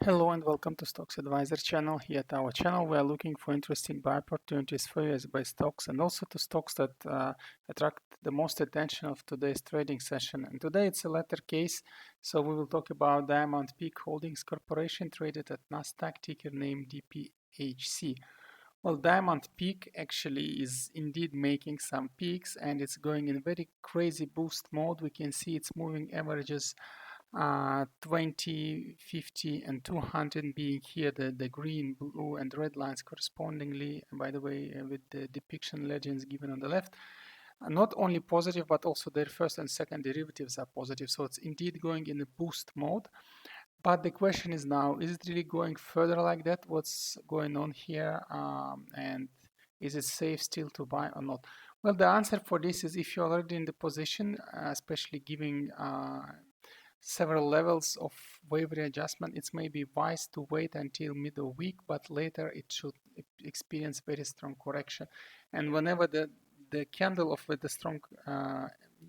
Hello and welcome to Stocks Advisor channel. Here at our channel we are looking for interesting buy opportunities for you as buy stocks and also to stocks that attract the most attention of today's trading session. And today it's a latter case, so we will talk about Diamondpeak Holdings Corporation traded at NASDAQ, ticker name DPHC. Well, Diamondpeak actually is indeed making some peaks and it's going in very crazy boost mode. We can see it's moving averages 20, 50 and 200 being here the green, blue and red lines correspondingly, and by the way with the depiction legends given on the left. Not only positive but also their first and second derivatives are positive, so it's indeed going in a boost mode. But the question is now, is it really going further like that? What's going on here, and is it safe still to buy or not? Well, the answer for this is if you're already in the position, especially giving several levels of wave readjustment, it's maybe wise to wait until middle week, but later it should experience very strong correction. And whenever the candle of the strong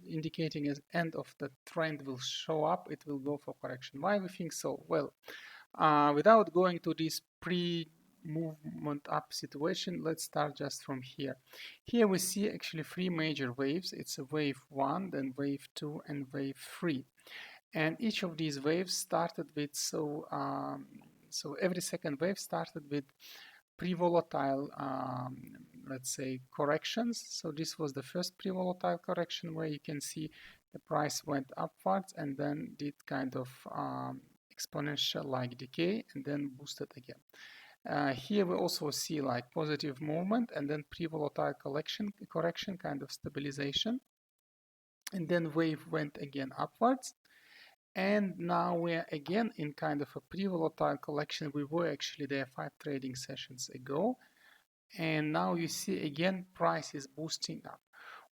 indicating as end of the trend will show up, it will go for correction. Why we think so? Well, without going to this pre-movement up situation, let's start just from here. Here we see actually three major waves. It's a wave 1, then wave 2 and wave 3. And each of these waves started with, so every second wave started with pre-volatile, let's say, corrections. So this was the first pre-volatile correction where you can see the price went upwards and then did kind of exponential like decay and then boosted again. Here we also see like positive movement and then pre-volatile correction kind of stabilization, and then wave went again upwards. And now we're again in kind of a pre-volatile collection. We were actually there 5 trading sessions ago. And now you see again price is boosting up.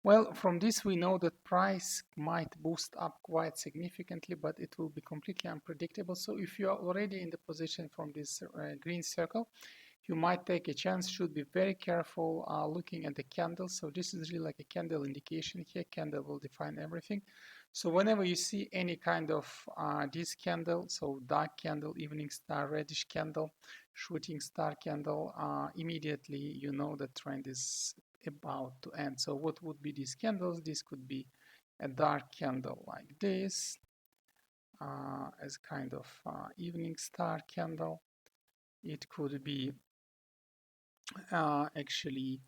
Well, from this we know that price might boost up quite significantly, but it will be completely unpredictable. So if you are already in the position from this green circle, you might take a chance. Should be very careful looking at the candle. So this is really like a candle indication here. Candle will define everything. So whenever you see any kind of this candle, so dark candle, evening star, reddish candle, shooting star candle, immediately you know the trend is about to end. So what would be these candles? This could be a dark candle like this, as kind of evening star candle. It could be actually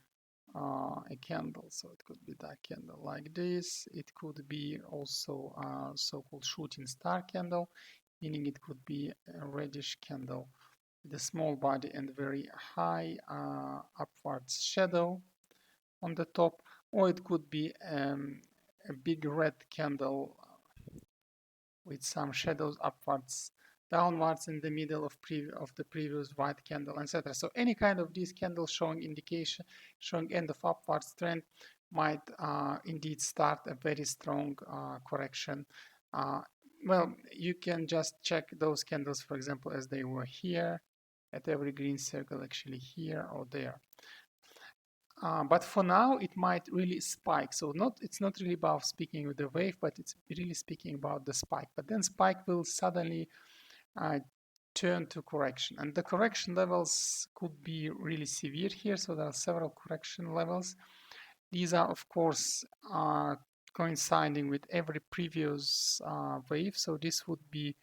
a candle, so it could be that candle like this. It could be also a so-called shooting star candle, meaning it could be a reddish candle with a small body and very high upwards shadow on the top, or it could be a big red candle with some shadows upwards, downwards in the middle of the previous white candle, etc. So any kind of these candles showing indication, showing end of upwards trend might indeed start a very strong correction. Well, you can just check those candles, for example, as they were here at every green circle, actually here or there. But for now, it might really spike. So it's not really about speaking with the wave, but it's really speaking about the spike. But then spike will suddenly turn to correction. And the correction levels could be really severe here. So there are several correction levels. These are, of course, coinciding with every previous wave. So this would be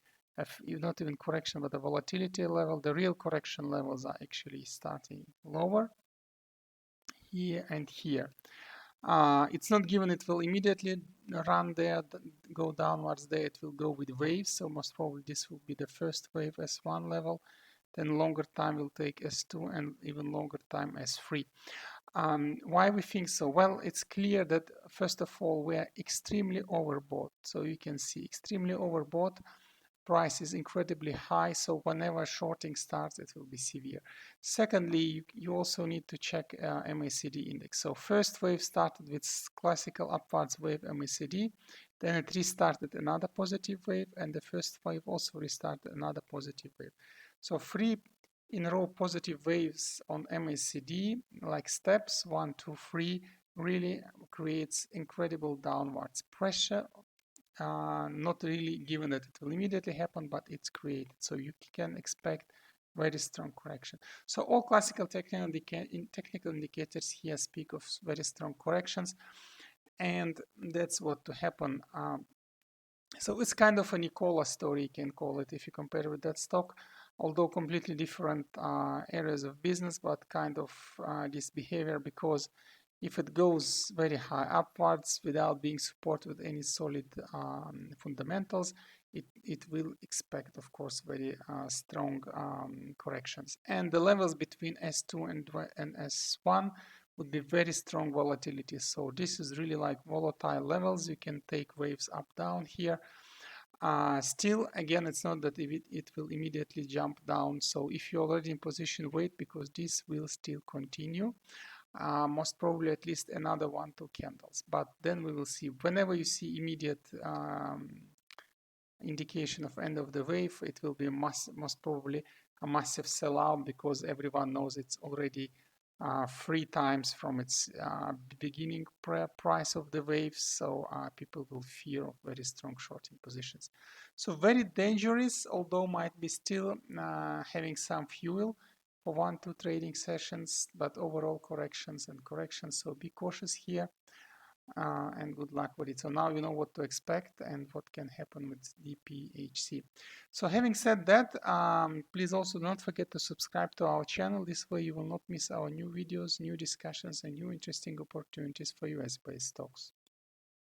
not even correction, but the volatility level. The real correction levels are actually starting lower here and here. It's not given it will immediately run there, go downwards there, it will go with waves. So most probably this will be the first wave S1 level, then longer time will take S2 and even longer time S3. Why we think so? Well, it's clear that first of all, we are extremely overbought. So you can see extremely overbought. Price is incredibly high, so whenever shorting starts, it will be severe. Secondly, you also need to check MACD index. So first wave started with classical upwards wave MACD, then it restarted another positive wave, and the first wave also restarted another positive wave. So 3 in a row positive waves on MACD, like steps 1, 2, 3, really creates incredible downwards pressure not really given that it will immediately happen, but it's created. So you can expect very strong correction. So all classical technical indicators here speak of very strong corrections, and that's what to happen. So it's kind of a Nicola story, you can call it, if you compare with that stock, although completely different areas of business, but kind of this behavior, because if it goes very high upwards without being supported with any solid fundamentals, it will expect, of course, very strong corrections. And the levels between S2 and S1 would be very strong volatility. So this is really like volatile levels. You can take waves up down here. Still, again, it's not that it will immediately jump down. So if you're already in position, wait, because this will still continue. Most probably at least another 1-2 candles. But then we will see. Whenever you see immediate indication of end of the wave, it will be most probably a massive sellout, because everyone knows it's already 3 times from its beginning price of the wave. So people will fear of very strong shorting positions. So very dangerous, although might be still having some fuel for 1-2 trading sessions, but overall corrections and corrections. So be cautious here. And good luck with it. So now you know what to expect and what can happen with DPHC. So having said that, please also don't forget to subscribe to our channel. This way you will not miss our new videos, new discussions, and new interesting opportunities for US-based stocks.